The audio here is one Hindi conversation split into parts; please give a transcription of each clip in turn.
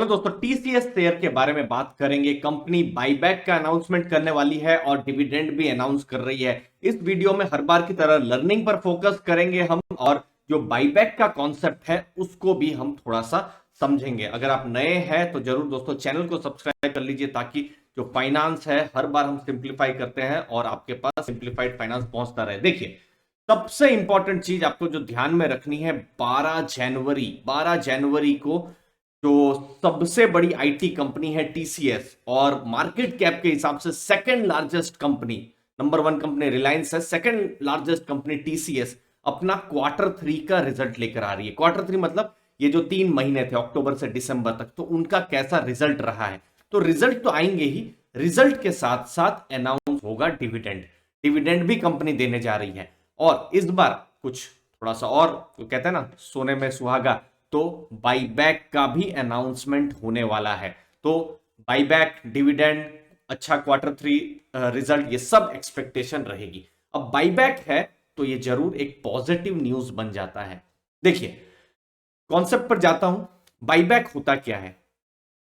तो दोस्तों टीसीएस शेयर के बारे में बात करेंगे। कंपनी बाईबैक का अनाउंसमेंट करने वाली है और डिविडेंड भी अनाउंस कर रही है। इस वीडियो में हर बार की तरह लर्निंग पर फोकस करेंगे हम, और जो बाईबैक का कॉन्सेप्ट है उसको भी हम थोड़ा सा समझेंगे। अगर आप नए हैं तो जरूर दोस्तों चैनल को सब्सक्राइब कर लीजिए, ताकि जो फाइनेंस है हर बार हम सिंप्लीफाई करते हैं और आपके पास सिंप्लीफाइड फाइनेंस पहुंचता रहे। देखिए, सबसे इंपॉर्टेंट चीज आपको जो ध्यान में रखनी है, 12 जनवरी को जो सबसे बड़ी आईटी कंपनी है टीसीएस, और मार्केट कैप के हिसाब से second largest company, number one company Reliance है, सेकंड लार्जेस्ट कंपनी टीसीएस अपना क्वार्टर 3 का रिजल्ट लेकर आ रही है। क्वार्टर 3 मतलब ये जो 3 महीने थे अक्टूबर से दिसंबर तक, तो उनका कैसा रिजल्ट रहा है। तो रिजल्ट तो आएंगे ही, रिजल्ट के साथ साथ अनाउंस होगा डिविडेंड। डिविडेंड भी कंपनी देने जा रही है, और इस बार कुछ थोड़ा सा और, कहते हैं ना सोने में सुहागा, तो बाईबैक का भी अनाउंसमेंट होने वाला है। तो बाईबैक, डिविडेंड, अच्छा क्वार्टर 3 रिजल्ट, ये सब एक्सपेक्टेशन रहेगी। अब बाईबैक है तो ये जरूर एक पॉजिटिव न्यूज बन जाता है। देखिए, कॉन्सेप्ट पर जाता हूं। बाईबैक होता क्या है?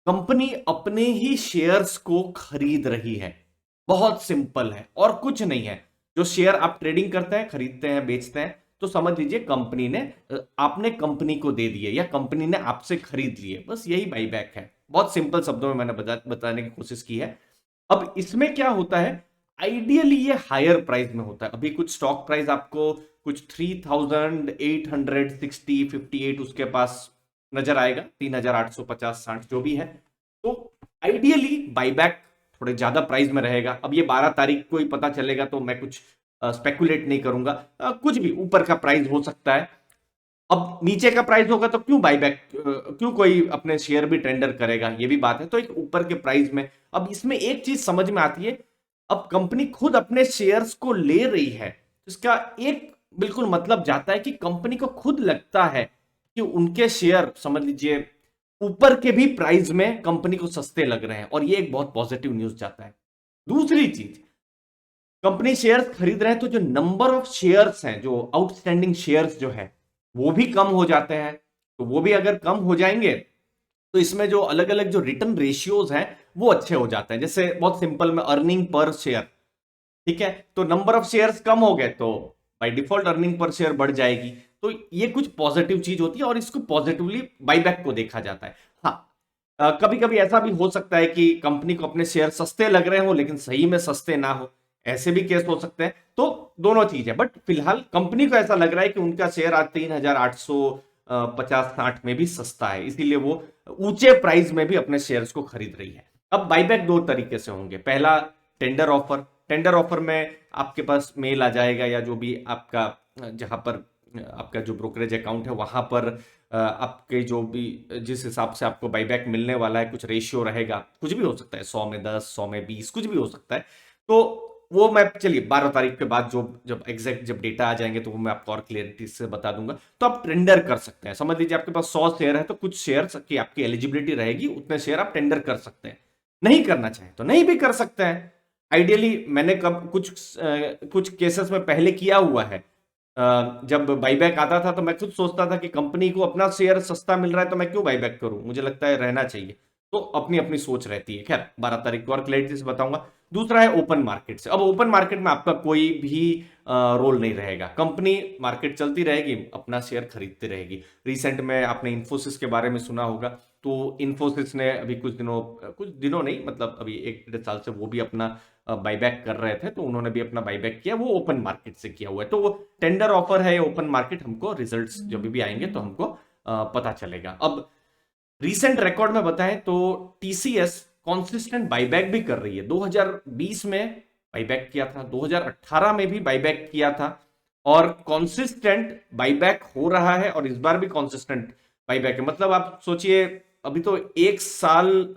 कंपनी अपने ही शेयर्स को खरीद रही है। बहुत सिंपल है और कुछ नहीं है। जो शेयर आप ट्रेडिंग करते हैं, खरीदते हैं, बेचते हैं, तो समझ लीजिए कंपनी ने, आपने कंपनी को दे दिए या कंपनी ने आपसे खरीद लिए, बस यही बाईबैक है। बहुत सिंपल शब्दों में मैंने बताने की कोशिश की है। अब इसमें क्या होता है, आइडियली ये हायर प्राइस में होता है। अभी कुछ स्टॉक प्राइस आपको कुछ 3860, 58 उसके पास नजर आएगा, 3850-60 जो भी है। तो आइडियली बाईबैक थोड़े ज्यादा प्राइस में रहेगा। अब ये 12 तारीख को ही पता चलेगा, तो मैं कुछ स्पेकुलेट नहीं करूंगा। कुछ भी ऊपर का प्राइस हो सकता है। अब नीचे का प्राइस होगा तो क्यों बाईबैक, क्यों कोई अपने शेयर भी टेंडर करेगा, ये भी बात है। तो एक ऊपर के प्राइस में, अब इसमें एक चीज समझ में आती है, अब कंपनी खुद अपने शेयर्स को ले रही है, इसका एक बिल्कुल मतलब जाता है कि कंपनी को खुद लगता है कि उनके शेयर, समझ लीजिए, ऊपर के भी प्राइस में कंपनी को सस्ते लग रहे हैं, और ये एक बहुत पॉजिटिव न्यूज जाता है। दूसरी चीज, कंपनी शेयर्स खरीद रहे हैं तो जो नंबर ऑफ शेयर्स हैं, जो आउटस्टैंडिंग शेयर्स जो है, वो भी कम हो जाते हैं। तो वो भी अगर कम हो जाएंगे तो इसमें जो अलग अलग जो रिटर्न रेशियोज हैं वो अच्छे हो जाते हैं। जैसे बहुत सिंपल में, अर्निंग पर शेयर, ठीक है, तो नंबर ऑफ शेयर्स कम हो गए तो by default earning per share बढ़ जाएगी। तो ये कुछ पॉजिटिव चीज होती है, और इसको पॉजिटिवली बाईबैक को देखा जाता है। हाँ, कभी कभी ऐसा भी हो सकता है कि कंपनी को अपने शेयर सस्ते लग रहे हो लेकिन सही में सस्ते ना हो, ऐसे भी केस हो सकते हैं। तो दोनों चीज है, बट फिलहाल कंपनी को ऐसा लग रहा है कि उनका शेयर आज 3850-60 में भी सस्ता है, इसीलिए वो ऊंचे प्राइस में भी अपने शेयर्स को खरीद रही है। अब बाईबैक दो तरीके से होंगे। पहला, टेंडर ऑफर। टेंडर ऑफर में आपके पास मेल आ जाएगा, या जो भी आपका, जहां पर आपका जो ब्रोकरेज अकाउंट है वहां पर आपके जो भी, जिस हिसाब से आपको बाईबैक मिलने वाला है, कुछ रेशियो रहेगा। कुछ भी हो सकता है, 100 में 10, 100 में 20, कुछ भी हो सकता है। तो वो मैं, चलिए 12 तारीख के बाद जो, जब एग्जैक्ट जब डेटा आ जाएंगे तो वो मैं आपको और क्लियरिटी से बता दूंगा। तो आप टेंडर कर सकते हैं। समझ लीजिए आपके पास 100 शेयर है, तो कुछ शेयर की आपकी एलिजिबिलिटी रहेगी, उतने शेयर आप टेंडर कर सकते हैं। नहीं करना चाहे तो नहीं भी कर सकते हैं। आइडियली मैंने कब कुछ केसेस में पहले किया हुआ है। जब बाईबैक आता था तो मैं खुद सोचता था कि कंपनी को अपना शेयर सस्ता मिल रहा है तो मैं क्यों बाईबैक करूं, मुझे लगता है रहना चाहिए। तो अपनी अपनी सोच रहती है। खैर, 12 तारीख को और क्लैरिटी से बताऊंगा। दूसरा है ओपन मार्केट से। अब ओपन मार्केट में आपका कोई भी रोल नहीं रहेगा। कंपनी, मार्केट चलती रहेगी, अपना शेयर खरीदती रहेगी। रिसेंट में आपने इंफोसिस के बारे में सुना होगा। तो इंफोसिस ने अभी कुछ दिनों नहीं, मतलब अभी 1 डेढ़ साल से वो भी अपना बाईबैक कर रहे थे, तो उन्होंने भी अपना बाईबैक किया। वो ओपन मार्केट से किया हुआ है। तो वो टेंडर ऑफर है, ओपन मार्केट, हमको रिजल्ट्स जब भी आएंगे तो हमको पता चलेगा। अब रीसेंट रिकॉर्ड में बताएं तो टीसीएस कॉन्सिस्टेंट बाईबैक भी कर रही है। 2020 में बाईबैक किया था, 2018 में भी बाईबैक किया था, और कॉन्सिस्टेंट बाईबैक हो रहा है, और इस बार भी कॉन्सिस्टेंट बाईबैक है। मतलब आप सोचिए, अभी तो 1 साल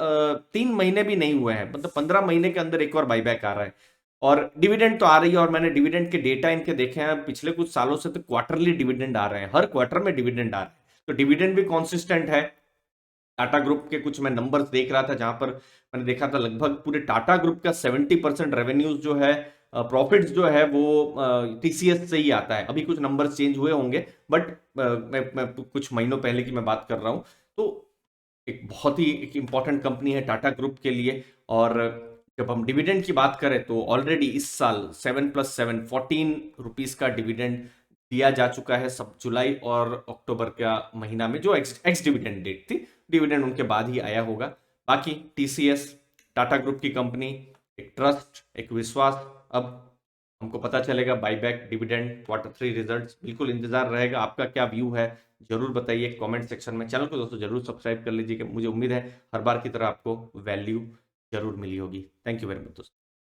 3 महीने भी नहीं हुए हैं, मतलब 15 महीने के अंदर एक और बाईबैक आ रहा है। और डिविडेंड तो आ रही है, और मैंने डिविडेंड के डेटा इनके देखे हैं पिछले कुछ सालों से, तो क्वार्टरली डिविडेंड आ रहे हैं, हर क्वार्टर में डिविडेंड आ रहे हैं। तो डिविडेंड भी कॉन्सिस्टेंट है। टाटा ग्रुप के कुछ मैं नंबर्स देख रहा था, जहां पर मैंने देखा था लगभग पूरे टाटा ग्रुप का 70% रेवेन्यूज जो है, प्रॉफिट्स जो है, वो टीसीएस से ही आता है। अभी कुछ नंबर्स चेंज हुए होंगे, बट मैं कुछ महीनों पहले की मैं बात कर रहा हूं। तो एक बहुत ही एक इम्पॉर्टेंट कंपनी है टाटा ग्रुप के लिए। और जब हम डिविडेंड की बात करें तो ऑलरेडी इस साल 7+7 14 रुपीज का डिविडेंड दिया जा चुका है सब जुलाई और अक्टूबर का महीना में, जो एक्स डिविडेंड डेट थी, डिविडेंड उनके बाद ही आया होगा। बाकी टीसीएस, टाटा ग्रुप की कंपनी, एक ट्रस्ट, एक विश्वास। अब हमको पता चलेगा बाईबैक, डिविडेंड, Q3 रिजल्ट्स, बिल्कुल इंतजार रहेगा। आपका क्या व्यू है जरूर बताइए कमेंट सेक्शन में। चैनल को दोस्तों जरूर सब्सक्राइब कर लीजिए, मुझे उम्मीद है हर बार की तरह आपको वैल्यू जरूर मिली होगी। थैंक यू वेरी मच दोस्तों।